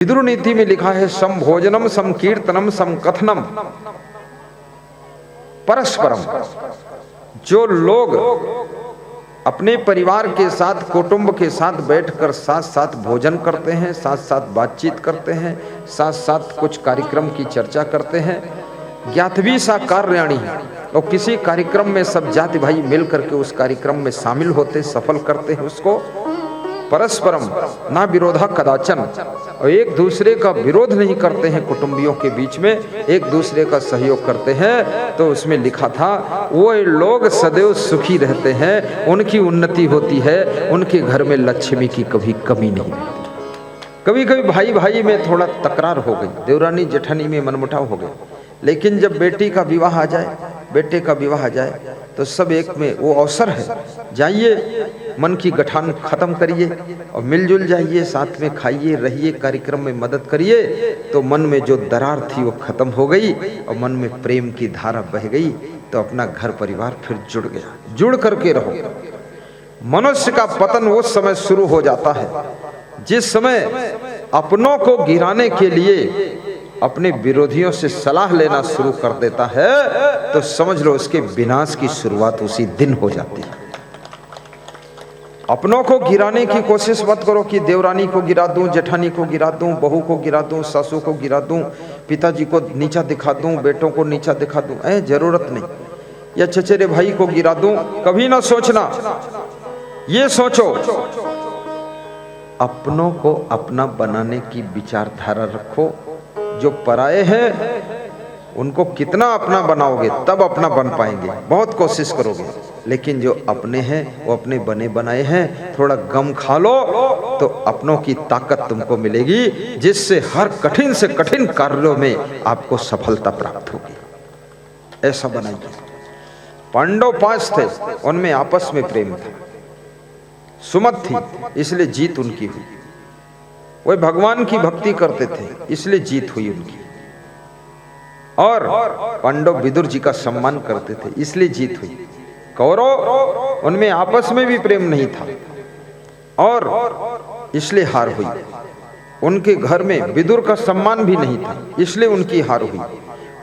विदुर नीति में लिखा है सम भोजनम सम कीर्तनम सम कथनम परस्परम। जो लोग अपने परिवार के साथ कुटुंब के साथ बैठकर साथ साथ भोजन करते हैं, साथ साथ बातचीत करते हैं, साथ साथ कुछ कार्यक्रम की चर्चा करते हैं, ज्ञातवी सा कार्याणी, और किसी कार्यक्रम में सब जाति भाई मिल करके उस कार्यक्रम में शामिल होते, सफल करते हैं उसको, परस्परम ना विरोधा कदाचन, और एक दूसरे का विरोध नहीं करते हैं, कुटुंबियों के बीच में एक दूसरे का सहयोग करते हैं, तो उसमें लिखा था वो लोग सदैव सुखी रहते हैं, उनकी उन्नति होती है, उनके घर में लक्ष्मी की कभी कमी नहीं रहती। कभी कभी भाई भाई में थोड़ा तकरार हो गई, देवरानी जेठानी में मनमुटाव हो गया, लेकिन जब बेटी का विवाह आ जाए, बेटे का विवाह आ जाए, तो सब एक में वो अवसर है, जाइए मन की गठान खत्म करिए और मिलजुल जाइए, साथ में खाइए रहिए, कार्यक्रम में मदद करिए, तो मन में जो दरार थी वो खत्म हो गई और मन में प्रेम की धारा बह गई, तो अपना घर परिवार फिर जुड़ गया। जुड़ करके रहो। मनुष्य का पतन उस समय शुरू हो जाता है जिस समय अपनों को गिराने के लिए अपने विरोधियों से सलाह लेना शुरू कर देता है, तो समझ लो उसके विनाश की शुरुआत उसी दिन हो जाती है। अपनों को गिराने की कोशिश मत करो कि देवरानी को गिरा दूं, जेठानी को गिरा दूं, बहू को गिरा दूं, सासू को गिरा दूं, पिताजी को नीचा दिखा दूं, बेटों को नीचा दिखा दूं, जरूरत नहीं। या चचेरे भाई को गिरा दूं, कभी ना सोचना। ये सोचो अपनों को अपना बनाने की विचारधारा रखो। जो पराये हैं उनको कितना अपना बनाओगे तब अपना बन पाएंगे, बहुत कोशिश करोगे, लेकिन जो अपने हैं वो अपने बने बनाए हैं, थोड़ा गम खा लो तो अपनों की ताकत तुमको मिलेगी, जिससे हर कठिन से कठिन कार्यों में आपको सफलता प्राप्त होगी। ऐसा बनाइए। पांडव 5 थे, उनमें आपस में प्रेम था, सुमत थी इसलिए जीत उनकी हुई। वे भगवान की भक्ति करते थे इसलिए जीत हुई उनकी। और पांडव विदुर जी का सम्मान करते थे इसलिए जीत हुई। कौरव उनमें आपस में भी प्रेम नहीं था और इसलिए हार हुई। उनके घर में विदुर का सम्मान भी नहीं था इसलिए उनकी हार हुई।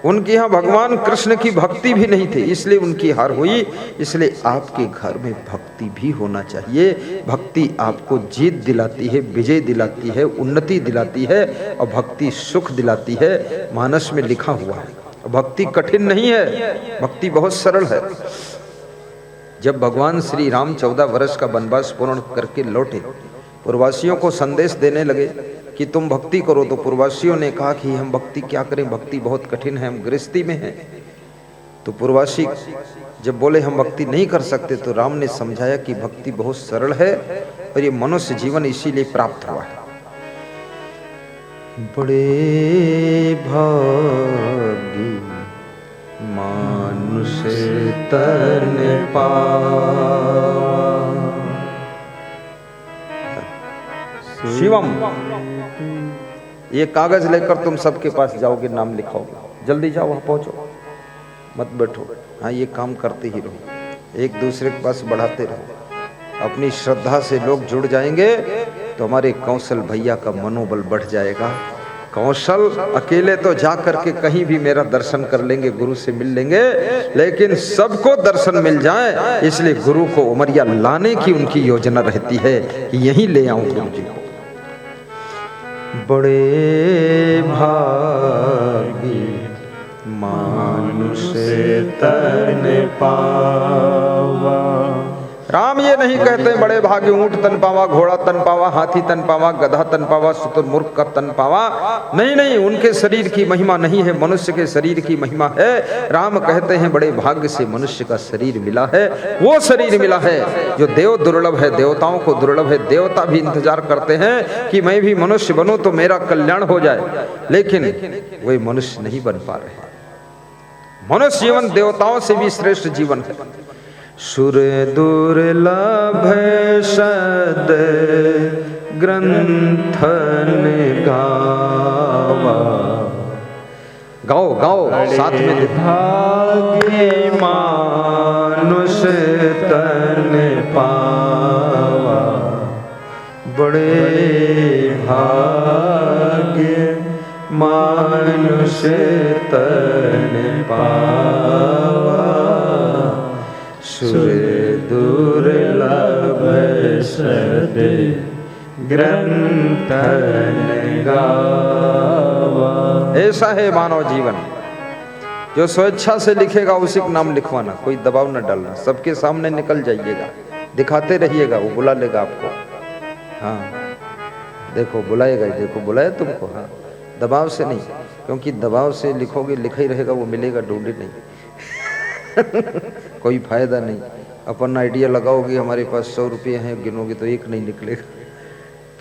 उनके यहाँ भगवान कृष्ण की भक्ति भी नहीं थी इसलिए उनकी हार हुई। इसलिए आपके घर में भक्ति भी होना चाहिए। भक्ति आपको जीत दिलाती है, विजय दिलाती है, उन्नति दिलाती है, और भक्ति सुख दिलाती है। मानस में लिखा हुआ है भक्ति कठिन नहीं है, भक्ति बहुत सरल है। जब भगवान श्री राम 14 वर्ष का वनवास पूर्ण करके लौटे, पूर्ववासियों को संदेश देने लगे कि तुम भक्ति करो, तो पूर्ववासियों ने कहा कि हम भक्ति क्या करें, भक्ति बहुत कठिन है, हम गृहस्थी में हैं। तो पूर्ववासी जब बोले हम भक्ति नहीं कर सकते, तो राम ने समझाया कि भक्ति बहुत सरल है और ये मनुष्य जीवन इसीलिए प्राप्त हुआ है। बड़े भागी मानुष तन पावा शिवम। ये कागज लेकर तुम सबके पास जाओगे, नाम लिखाओगे, जल्दी जाओ वहां पहुंचो, मत बैठो। हाँ, ये काम करते ही रहो, एक दूसरे के पास बढ़ाते रहो। अपनी श्रद्धा से लोग जुड़ जाएंगे तो हमारे कौशल भैया का मनोबल बढ़ जाएगा। कौशल अकेले तो जा करके कहीं भी मेरा दर्शन कर लेंगे, गुरु से मिल लेंगे, लेकिन सबको दर्शन मिल जाए इसलिए गुरु को उमरिया लाने की उनकी योजना रहती है कि यहीं ले आऊं गुरु जी को। बड़े भागी मानुष तन पावा। राम ये नहीं कहते बड़े भागे ऊंट तन पावा, घोड़ा तन पावा, हाथी तन पावा, गधा तन पावा, शुतुरमुर्ग का तन पावा। नहीं नहीं, उनके शरीर की महिमा नहीं है, मनुष्य के शरीर की महिमा है। राम कहते हैं बड़े भाग्य से मनुष्य का शरीर मिला है। वो शरीर मिला है जो देव दुर्लभ है, देवताओं को दुर्लभ है। देवता भी इंतजार करते हैं कि मैं भी मनुष्य बनूं तो मेरा कल्याण हो जाए, लेकिन वे मनुष्य नहीं बन पा रहे। मनुष्य जीवन देवताओं से भी श्रेष्ठ जीवन है। सुर दुर्लभ सद ग्रंथन गावा। गाओ गाओ साथ में। भाग्य मानुष तन पावा, बड़े भाग्य मानुष तन पावा, सुर दुर्लभ सद ग्रंथन गावा। ऐसा है मानव जीवन, जो स्वेच्छा से लिखेगा उसी का नाम लिखवाना, कोई दबाव न डालना, सबके सामने निकल जाइएगा, दिखाते रहिएगा, वो बुला लेगा आपको। हाँ देखो बुलाएगा, देखो बुलाया तुमको। हाँ दबाव से नहीं, क्योंकि दबाव से लिखोगे लिखा ही रहेगा, वो मिलेगा ढूंढे नहीं। कोई फायदा नहीं। अपन आइडिया लगाओगे हमारे पास 100 रुपये हैं, गिनोगे तो एक नहीं निकलेगा,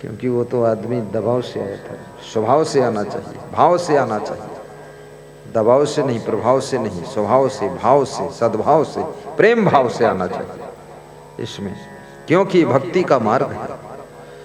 क्योंकि वो तो आदमी दबाव से आया था। स्वभाव से आना चाहिए, भाव से आना चाहिए, दबाव से नहीं, प्रभाव से नहीं, स्वभाव से, भाव से, सद्भाव से, प्रेम भाव से आना चाहिए इसमें, क्योंकि भक्ति का मार्ग है।